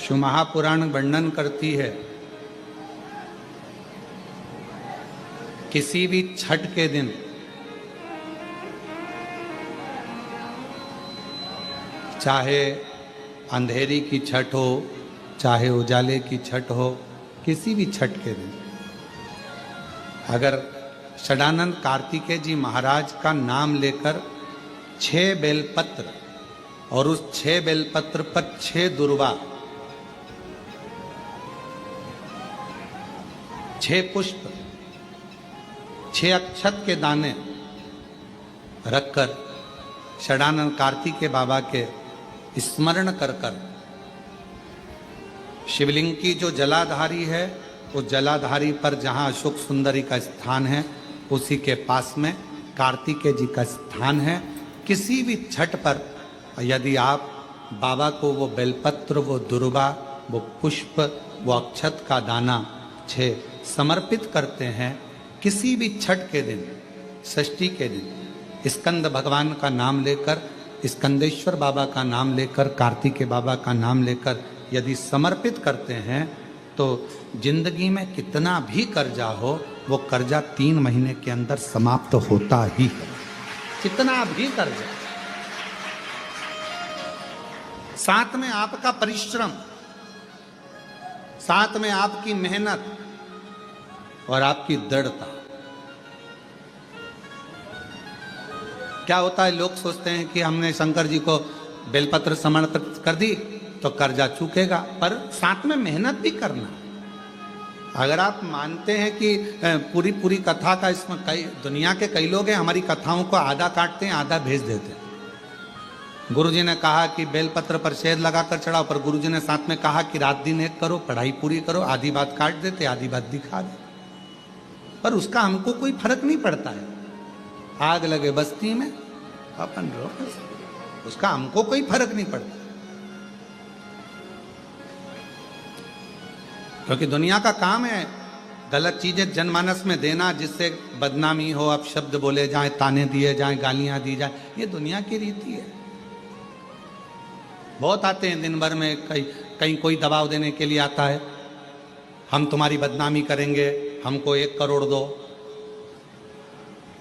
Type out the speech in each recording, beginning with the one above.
शिव महापुराण वर्णन करती है, किसी भी छठ के दिन चाहे अंधेरी की छठ हो, चाहे उजाले की छठ हो, किसी भी छठ के दिन अगर षडानंद कार्तिकेय जी महाराज का नाम लेकर 6 बेलपत्र और उस 6 बेलपत्र पर 6 दुर्वा, 6 पुष्प, 6 अक्षत के दाने रखकर षडानंद कार्तिकेय बाबा के स्मरण कर कर शिवलिंग की जो जलाधारी है, उस जलाधारी पर जहाँ अशोक सुंदरी का स्थान है, उसी के पास में कार्तिकेय जी का स्थान है। किसी भी छठ पर यदि आप बाबा को वो बेलपत्र, वो दुर्वा, वो पुष्प, वो अक्षत का दाना 6 समर्पित करते हैं, किसी भी छठ के दिन, षष्ठी के दिन स्कंद भगवान का नाम लेकर, स्कंदेश्वर बाबा का नाम लेकर, कार्तिकेय बाबा का नाम लेकर यदि समर्पित करते हैं तो जिंदगी में कितना भी कर्जा हो, वो कर्जा 3 महीने के अंदर समाप्त होता ही है। कितना भी कर्जा, साथ में आपका परिश्रम, साथ में आपकी मेहनत और आपकी दृढ़ता। क्या होता है, लोग सोचते हैं कि हमने शंकर जी को बेलपत्र समर्पित कर दी तो कर्जा चूकेगा, पर साथ में मेहनत भी करना। अगर आप मानते हैं कि पूरी पूरी कथा का इसमें कई दुनिया के कई लोग हैं, हमारी कथाओं को आधा काटते हैं, आधा भेज देते हैं। गुरुजी ने कहा कि बेलपत्र पर शहद लगाकर चढ़ाओ, पर गुरुजी ने साथ में कहा कि रात दिन एक करो, पढ़ाई पूरी करो, आधी बात काट देते, आधी बात दिखा दे, पर उसका हमको कोई फर्क नहीं पड़ता है। आग लगे बस्ती में अपन रहो, उसका हमको कोई फर्क नहीं पड़ता, क्योंकि दुनिया का काम है गलत चीजें जनमानस में देना, जिससे बदनामी हो, अब शब्द बोले जाए, ताने दिए जाए, गालियां दी जाए, ये दुनिया की रीति है। बहुत आते हैं दिन भर में, कहीं कोई दबाव देने के लिए आता है, हम तुम्हारी बदनामी करेंगे, हमको 1 करोड़ दो,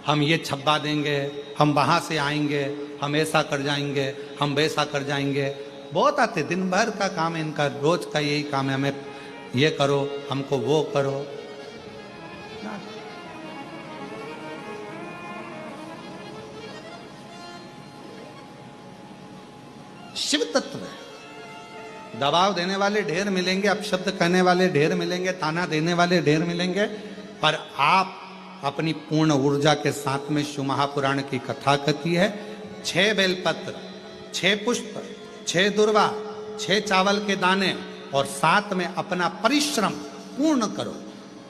हम ये छब्बा देंगे, हम वहां से आएंगे, हम ऐसा कर जाएंगे, हम वैसा कर जाएंगे। बहुत आते, दिन भर का काम है इनका, रोज का यही काम है, हमें ये करो, हमको वो करो। शिव तत्व है, दबाव देने वाले ढेर मिलेंगे, अपशब्द कहने वाले ढेर मिलेंगे, ताना देने वाले ढेर मिलेंगे, पर आप अपनी पूर्ण ऊर्जा के साथ में शिव महापुराण की कथा कहती है, 6 बेलपत्र, 6 पुष्प, 6 दुर्वा, 6 चावल के दाने और साथ में अपना परिश्रम पूर्ण करो।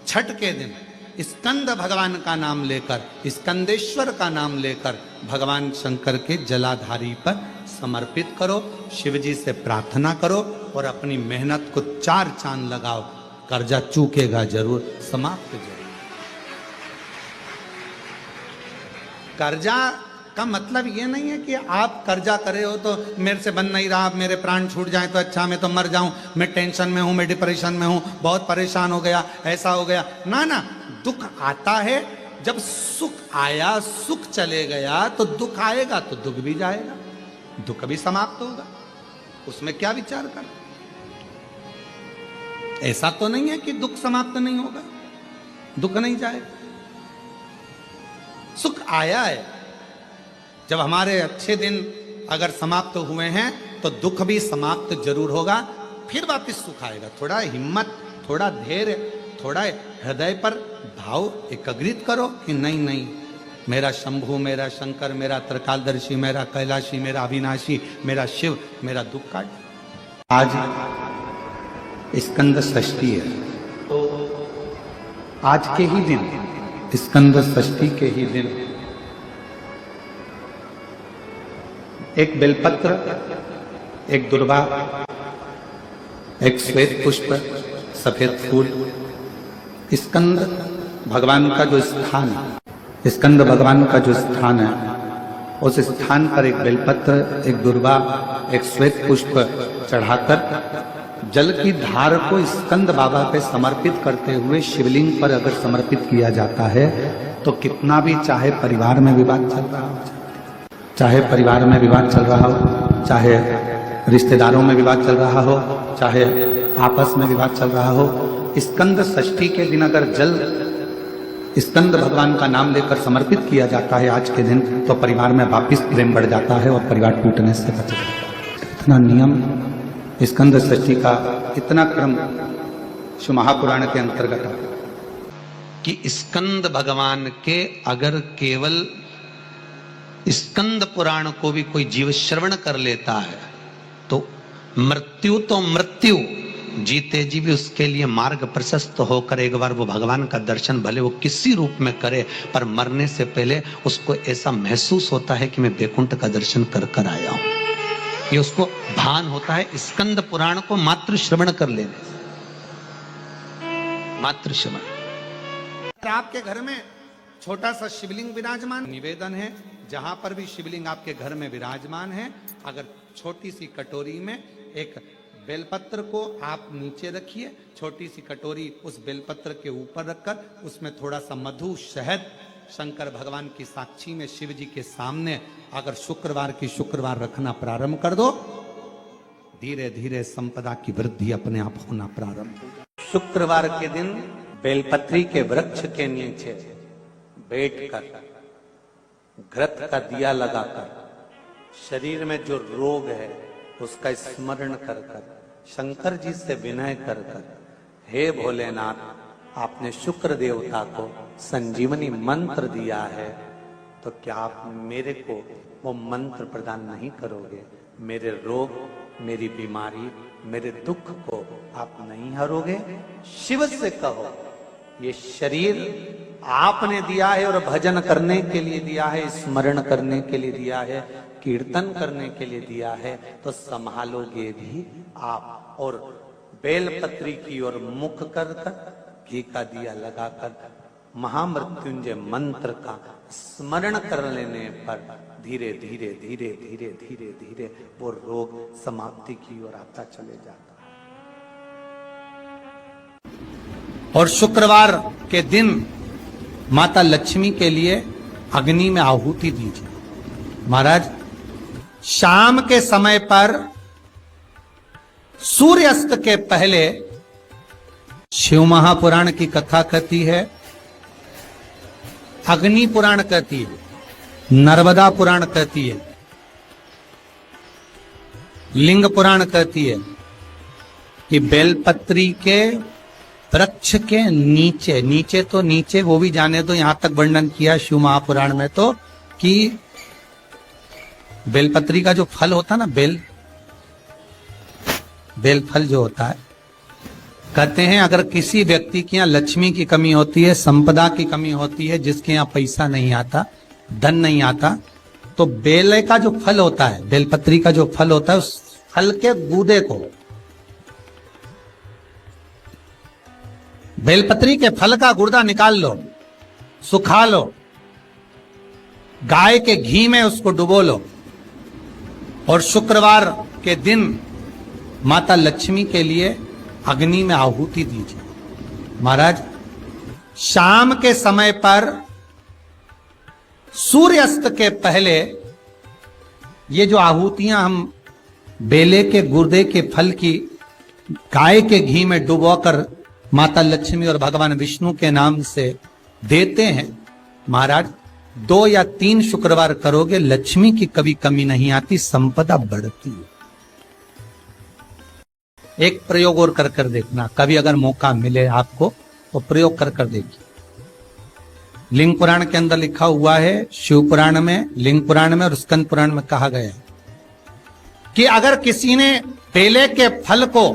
छठ के दिन स्कंद भगवान का नाम लेकर, स्कंदेश्वर का नाम लेकर भगवान शंकर के जलाधारी पर समर्पित करो, शिव जी से प्रार्थना करो और अपनी मेहनत को 4 चांद लगाओ। कर्जा चूकेगा जरूर, समाप्त जरूर। कर्जा का मतलब ये नहीं है कि आप कर्जा करे हो तो मेरे से बन नहीं रहा, मेरे प्राण छूट जाए तो अच्छा, मैं तो मर जाऊं, मैं टेंशन में हूं, मैं डिप्रेशन में हूं, बहुत परेशान हो गया, ऐसा हो गया। ना ना, दुख आता है, जब सुख आया, सुख चले गया तो दुख आएगा, तो दुख भी जाएगा, दुख भी समाप्त होगा, उसमें क्या विचार कर। ऐसा तो नहीं है कि दुख समाप्त नहीं होगा, दुख नहीं जाएगा, सुख आया है। जब हमारे अच्छे दिन अगर समाप्त हुए हैं तो दुख भी समाप्त जरूर होगा, फिर वापस सुख आएगा। थोड़ा हिम्मत, थोड़ा धैर्य, थोड़ा हृदय पर भाव एकाग्रित करो कि नहीं नहीं, मेरा शंभु, मेरा शंकर, मेरा त्रिकालदर्शी, मेरा कैलाशी, मेरा अविनाशी, मेरा शिव मेरा दुख काट। आज स्कंद षष्ठी है, तो आज के ही दिन, स्कंद षष्ठी के ही दिन एक बेलपत्र, एक दुर्वा, एक श्वेत पुष्प, सफेद फूल, स्कंद भगवान का जो स्थान है, स्कंद भगवान का जो स्थान है, उस स्थान पर एक बेलपत्र, एक दुर्वा, एक श्वेत पुष्प चढ़ाकर जल की धार को स्कंद बाबा पे समर्पित करते हुए शिवलिंग पर अगर समर्पित किया जाता है तो कितना भी, चाहे परिवार में विवाद चल रहा हो, चाहे परिवार में विवाद चल रहा हो, चाहे रिश्तेदारों में विवाद चल रहा हो, चाहे आपस में विवाद चल रहा हो, स्कंद षष्ठी के दिन अगर जल स्कंद भगवान का नाम लेकर समर्पित किया जाता है आज के दिन, तो परिवार में वापिस प्रेम बढ़ जाता है और परिवार टूटने से बच जाता है। इतना नियम स्कंद षष्ठी का, इतना क्रम शिव महापुराण के अंतर्गत है कि स्कंद भगवान के अगर केवल स्कंद पुराण को भी कोई जीव श्रवण कर लेता है तो मृत्यु, जीते जी भी उसके लिए मार्ग प्रशस्त होकर एक बार वो भगवान का दर्शन भले वो किसी रूप में करे, पर मरने से पहले उसको ऐसा महसूस होता है कि मैं वैकुंठ का दर्शन कर कर आया हूं। ये उसको भान होता है स्कंद पुराण को मात्र श्रवण कर लेने से, मात्र श्रवण। आपके घर में छोटा सा शिवलिंग विराजमान, निवेदन है जहां पर भी शिवलिंग आपके घर में विराजमान है, अगर छोटी सी कटोरी में एक बेलपत्र को आप नीचे रखिए, छोटी सी कटोरी उस बेलपत्र के ऊपर रखकर उसमें थोड़ा सा मधु, शहद, शंकर भगवान की साक्षी में शिव जी के सामने अगर शुक्रवार की शुक्रवार रखना प्रारंभ कर दो, धीरे धीरे संपदा की वृद्धि अपने आप होना प्रारंभ हो जाए। शुक्रवार के दिन बेलपत्री के वृक्ष के नीचे बैठकर घृत का दिया लगाकर शरीर में जो रोग है उसका स्मरण कर कर शंकर जी से विनय कर कर, हे भोलेनाथ, आपने शुक्र देवता को संजीवनी मंत्र दिया है, तो क्या आप मेरे को वो मंत्र प्रदान नहीं करोगे? मेरे रोग, मेरी बीमारी, मेरे दुख को आप नहीं हरोगे? शिव से कहो, ये शरीर आपने दिया है और भजन करने के लिए दिया है, स्मरण करने के लिए दिया है, कीर्तन करने के लिए दिया है, तो संभालोगे भी आप। और बेलपत्री की ओर मुख कर घी का दिया लगाकर महामृत्युंजय मंत्र का स्मरण कर लेने पर धीरे धीरे धीरे धीरे धीरे धीरे वो रोग समाप्ति की ओर आता चले जाता है। और शुक्रवार के दिन माता लक्ष्मी के लिए अग्नि में आहुति दीजिए। महाराज, शाम के समय पर सूर्यास्त के पहले शिव महापुराण की कथा कहती है, अग्नि पुराण कहती है, नर्मदा पुराण कहती है, लिंग पुराण कहती है कि बेलपत्री के वृक्ष के नीचे, नीचे तो नीचे वो भी जाने तो यहां तक वर्णन किया शिव महापुराण में तो कि बेलपत्री का जो फल होता ना, बेल फल जो होता है, कहते हैं अगर किसी व्यक्ति के यहाँ लक्ष्मी की कमी होती है, संपदा की कमी होती है, जिसके यहाँ पैसा नहीं आता, धन नहीं आता, तो बेल का जो फल होता है, बेलपत्री का जो फल होता है, उस फल के गूदे को, बेलपत्री के फल का गुर्दा निकाल लो, सुखा लो, गाय के घी में उसको डुबो लो और शुक्रवार के दिन माता लक्ष्मी के लिए अग्नि में आहुति दीजिए। महाराज, शाम के समय पर सूर्यास्त के पहले ये जो आहुतियां हम बेले के गुर्दे के फल की गाय के घी में डुबोकर माता लक्ष्मी और भगवान विष्णु के नाम से देते हैं, महाराज 2 या 3 शुक्रवार करोगे, लक्ष्मी की कभी कमी नहीं आती, संपदा बढ़ती है। एक प्रयोग और कर कर देखना, कभी अगर मौका मिले आपको तो प्रयोग कर कर देखिए। लिंग पुराण के अंदर लिखा हुआ है, शिव पुराण में, लिंग पुराण में और स्कंद पुराण में कहा गया है कि अगर किसी ने बेले के फल को,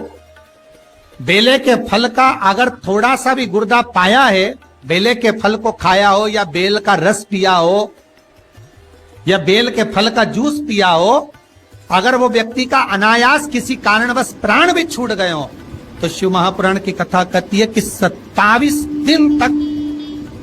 बेले के फल का अगर थोड़ा सा भी गुर्दा पाया है, बेले के फल को खाया हो या बेल का रस पिया हो या बेल के फल का जूस पिया हो, अगर वो व्यक्ति का अनायास किसी कारणवश प्राण भी छूट गए हो, तो शिव महापुराण की कथा कहती है कि 27 दिन तक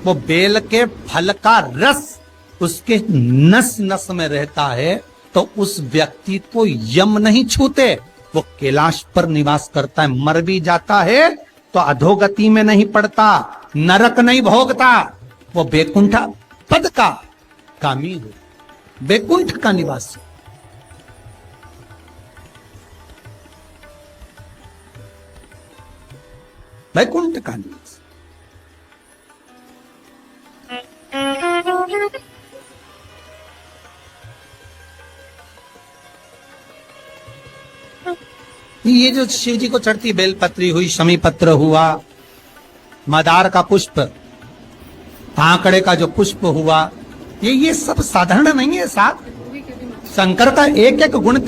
वो बेल के फल का रस उसके नस नस में रहता है, तो उस व्यक्ति को यम नहीं छूते, वो कैलाश पर निवास करता है। मर भी जाता है तो अधोगति में नहीं पड़ता, नरक नहीं भोगता, वो बैकुंठ पद का कामी हो, बैकुंठ का निवासी। बैकुंठ का निवासी। ये जो शिव जी को चढ़ती बेलपत्री हुई, शमी पत्र हुआ, मदार का पुष्प, आंकड़े का जो पुष्प हुआ, ये सब साधारण नहीं है। साथ शंकर का एक एक गुण